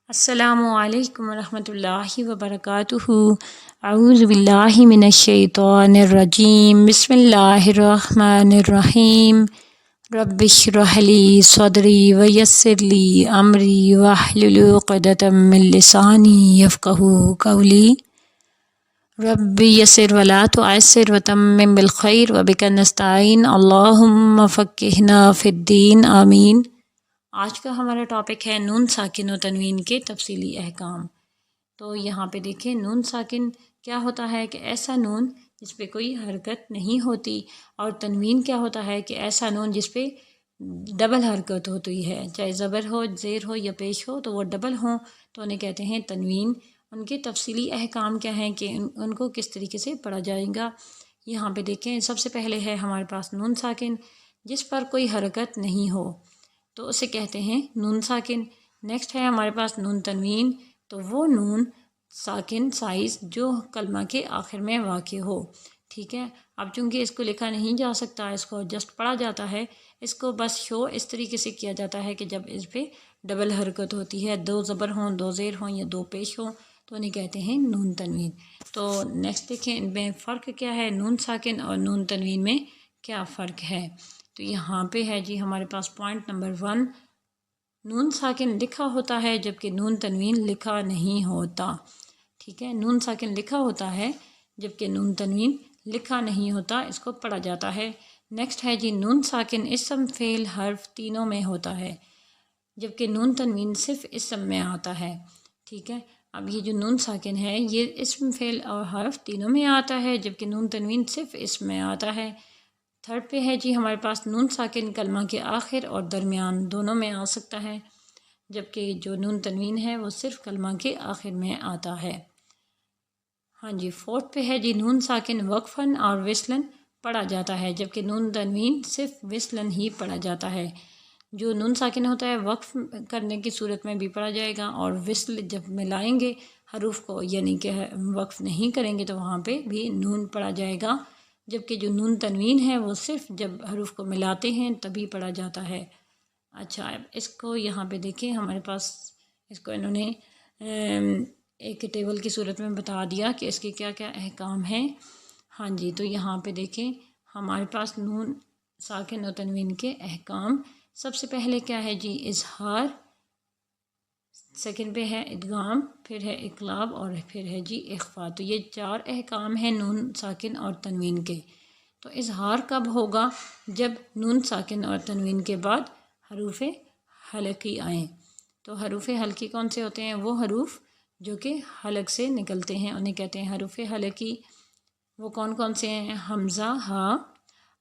السلام علیکم ورحمۃ اللہ وبرکاتہ۔ اعوذ باللہ من الشیطان الرجیم، بسم اللہ الرحمن الرحیم۔ رب اشرح لی صدری ویسر لی امری واحلل عقدۃ من لسانی یفقہوا قولی۔ رب یسر ولا تعسر وتمم بالخیر وبک نستعین، اللہم فقہنا فی الدین، آمین۔ آج کا ہمارا ٹاپک ہے نون ساکن و تنوین کے تفصیلی احکام۔ تو یہاں پہ دیکھیں نون ساکن کیا ہوتا ہے کہ ایسا نون جس پہ کوئی حرکت نہیں ہوتی، اور تنوین کیا ہوتا ہے کہ ایسا نون جس پہ ڈبل حرکت ہوتی ہے، چاہے زبر ہو، زیر ہو یا پیش ہو، تو وہ ڈبل ہوں تو انہیں کہتے ہیں تنوین۔ ان کے تفصیلی احکام کیا ہیں کہ ان کو کس طریقے سے پڑھا جائے گا۔ یہاں پہ دیکھیں سب سے پہلے ہے ہمارے پاس نون ساکن جس پر کوئی حرکت نہیں ہو، تو اسے کہتے ہیں نون ساکن۔ نیکسٹ ہے ہمارے پاس نون تنوین، تو وہ نون ساکن سائز جو کلمہ کے آخر میں واقع ہو، ٹھیک ہے۔ اب چونکہ اس کو لکھا نہیں جا سکتا، اس کو جسٹ پڑھا جاتا ہے، اس کو بس شو اس طریقے سے کیا جاتا ہے کہ جب اس پہ ڈبل حرکت ہوتی ہے، دو زبر ہوں، دو زیر ہوں یا دو پیش ہوں، تو انہیں کہتے ہیں نون تنوین۔ تو نیکسٹ دیکھیں ان میں فرق کیا ہے، نون ساکن اور نون تنوین میں کیا فرق ہے۔ تو یہاں پہ ہے جی ہمارے پاس پوائنٹ نمبر 1، نون ساکن لکھا ہوتا ہے جبکہ نون تنوین لکھا نہیں ہوتا، ٹھیک ہے۔ نون ساکن لکھا ہوتا ہے جبکہ نون تنوین لکھا نہیں ہوتا، اس کو پڑھا جاتا ہے۔ نیکسٹ ہے جی نون ساکن اسم فعل حرف تینوں میں ہوتا ہے، جبکہ نون تنوین صرف اسم میں آتا ہے، ٹھیک ہے۔ اب یہ جو نون ساکن ہے یہ اسم فعل اور حرف تینوں میں آتا ہے، جبکہ نون تنوین صرف اسم میں آتا ہے۔ تھرڈ پہ ہے جی ہمارے پاس نون ساکن کلمہ کے آخر اور درمیان دونوں میں آ سکتا ہے، جبکہ جو نون تنوین ہے وہ صرف کلمہ کے آخر میں آتا ہے۔ ہاں جی فورتھ پہ ہے جی نون ساکن وقفاً اور وصلاً پڑھا جاتا ہے، جبکہ نون تنوین صرف وصلاً ہی پڑھا جاتا ہے۔ جو نون ساکن ہوتا ہے وقف کرنے کی صورت میں بھی پڑھا جائے گا، اور وصل جب ملائیں گے حروف کو، یعنی کہ وقف نہیں کریں گے تو وہاں پہ بھی نون پڑھا جائے گا، جبکہ جو نون تنوین ہے وہ صرف جب حروف کو ملاتے ہیں تبھی پڑھا جاتا ہے۔ اچھا اس کو یہاں پہ دیکھیں ہمارے پاس اس کو انہوں نے ایک ٹیبل کی صورت میں بتا دیا کہ اس کے کیا کیا احکام ہیں۔ ہاں جی تو یہاں پہ دیکھیں ہمارے پاس نون ساکن و تنوین کے احکام، سب سے پہلے کیا ہے جی اظہار، سیکنڈ پہ ہے ادغام، پھر ہے اقلاب، اور پھر ہے جی اخفا۔ تو یہ 4 احکام ہیں نون ساکن اور تنوین کے۔ تو اظہار کب ہوگا؟ جب نون ساکن اور تنوین کے بعد حروف حلقی آئیں۔ تو حروف حلقی کون سے ہوتے ہیں؟ وہ حروف جو کہ حلق سے نکلتے ہیں انہیں کہتے ہیں حروف حلقی۔ وہ کون کون سے ہیں؟ حمزہ، ہا،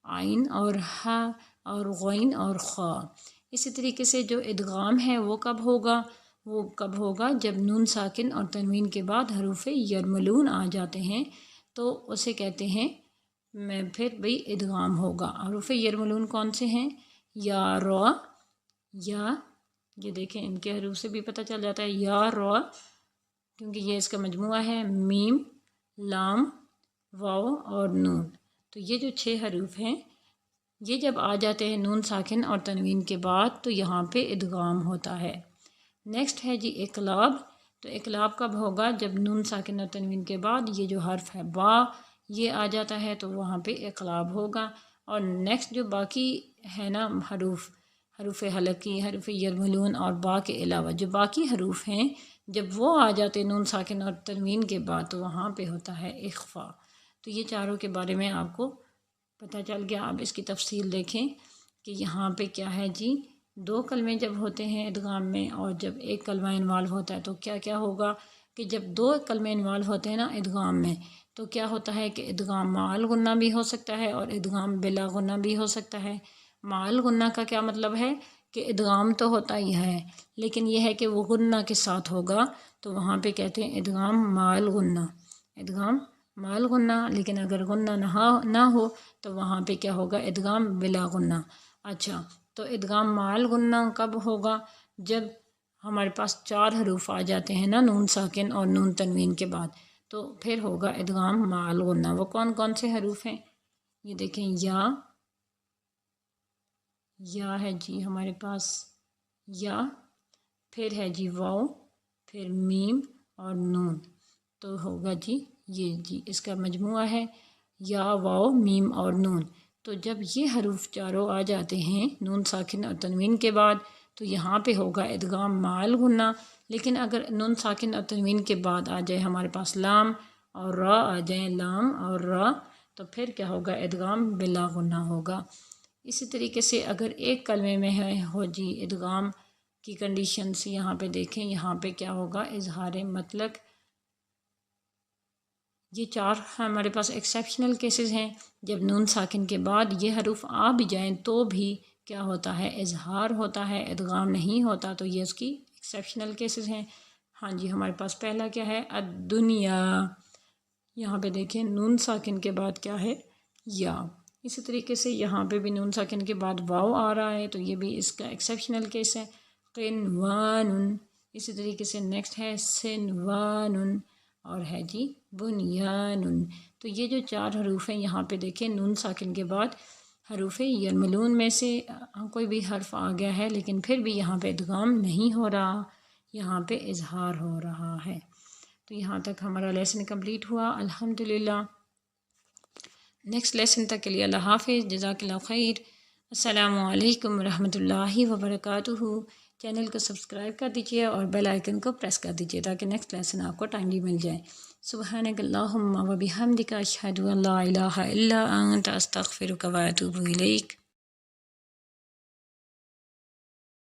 عین اور ہا اور غین اور خا۔ اسی طریقے سے جو ادغام ہے وہ کب ہوگا؟ وہ کب ہوگا جب نون ساکن اور تنوین کے بعد حروف یرملون آ جاتے ہیں، تو اسے کہتے ہیں پھر بھئی ادغام ہوگا۔ حروف یرملون کون سے ہیں؟ یا، را، یا، یہ دیکھیں ان کے حروف سے بھی پتہ چل جاتا ہے، یا، را، کیونکہ یہ اس کا مجموعہ ہے، میم، لام، واو اور نون۔ تو یہ جو 6 حروف ہیں یہ جب آ جاتے ہیں نون ساکن اور تنوین کے بعد تو یہاں پہ ادغام ہوتا ہے۔ نیکسٹ ہے جی اقلاب۔ تو اقلاب کب ہوگا؟ جب نون ساکن اور تنوین کے بعد یہ جو حرف ہے با یہ آ جاتا ہے تو وہاں پہ اقلاب ہوگا۔ اور نیکسٹ جو باقی ہے نا حروف حلقی، حروف یرملون اور با کے علاوہ جو باقی حروف ہیں جب وہ آ جاتے نون ساکن اور تنوین کے بعد تو وہاں پہ ہوتا ہے اخفا۔ تو یہ چاروں کے بارے میں آپ کو پتہ چل گیا۔ اب اس کی تفصیل دیکھیں کہ یہاں پہ کیا ہے جی 2 کلمے جب ہوتے ہیں ادغام میں اور جب ایک کلمہ انوالو ہوتا ہے تو کیا کیا ہوگا کہ جب 2 کلمے انوالو ہوتے ہیں نا ادغام میں تو کیا ہوتا ہے کہ ادغام مع غنہ بھی ہو سکتا ہے اور ادغام بلا غنہ بھی ہو سکتا ہے۔ مع غنہ کا کیا مطلب ہے کہ ادغام تو ہوتا ہی ہے لیکن یہ ہے کہ وہ غنہ کے ساتھ ہوگا، تو وہاں پہ کہتے ہیں ادغام مع غنہ، ادغام مع غنہ۔ لیکن اگر غنہ نہ ہو تو وہاں پہ کیا ہوگا؟ ادغام بلا غنہ۔ اچھا تو ادغام مع غنہ کب ہوگا؟ جب ہمارے پاس 4 حروف آ جاتے ہیں نا نون ساکن اور نون تنوین کے بعد تو پھر ہوگا ادغام مع غنہ۔ وہ کون کون سے حروف ہیں؟ یہ دیکھیں یا ہے جی ہمارے پاس یا، پھر ہے جی واو، پھر میم اور نون، تو ہوگا جی یہ جی اس کا مجموعہ ہے یا واو میم اور نون۔ تو جب یہ حروف چاروں آ جاتے ہیں نون ساکن اور تنوین کے بعد تو یہاں پہ ہوگا ادغام مع الغنہ، لیکن اگر نون ساکن اور تنوین کے بعد آ جائے ہمارے پاس لام اور را آ جائیں، لام اور را، تو پھر کیا ہوگا ادغام بلا غنہ ہوگا۔ اسی طریقے سے اگر ایک کلمے میں ہو جی ادغام کی کنڈیشنز یہاں پہ دیکھیں، یہاں پہ کیا ہوگا اظہار مطلق۔ یہ چار ہمارے پاس ایکسیپشنل کیسز ہیں، جب نون ساکن کے بعد یہ حروف آ بھی جائیں تو بھی کیا ہوتا ہے اظہار ہوتا ہے، ادغام نہیں ہوتا، تو یہ اس کی ایکسیپشنل کیسز ہیں۔ ہاں جی ہمارے پاس پہلا کیا ہے الدنیا، یہاں پہ دیکھیں نون ساکن کے بعد کیا ہے یا، اسی طریقے سے یہاں پہ بھی نون ساکن کے بعد واو آ رہا ہے تو یہ بھی اس کا ایکسیپشنل کیس ہے۔ قنوان، اسی طریقے سے نیکسٹ ہے سنوان اور ہے جی بنیان۔ تو یہ جو چار حروف ہیں یہاں پہ دیکھیں نون ساکن کے بعد حروف یرملون میں سے کوئی بھی حرف آ گیا ہے لیکن پھر بھی یہاں پہ ادغام نہیں ہو رہا، یہاں پہ اظہار ہو رہا ہے۔ تو یہاں تک ہمارا لیسن کمپلیٹ ہوا الحمدللہ۔ نیکسٹ لیسن تک کے لیے اللہ حافظ، جزاک اللہ خیر، السلام علیکم ورحمۃ اللہ وبرکاتہ۔ چینل کو سبسکرائب کر دیجیے اور بیل آئیکن کو پریس کر دیجیے تاکہ نیکسٹ لیسن آپ کو ٹائملی مل جائے۔ سبحانک اللہم و بحمدک اشہد ان لا الہ الا انت استغفرک و اتوب الیک۔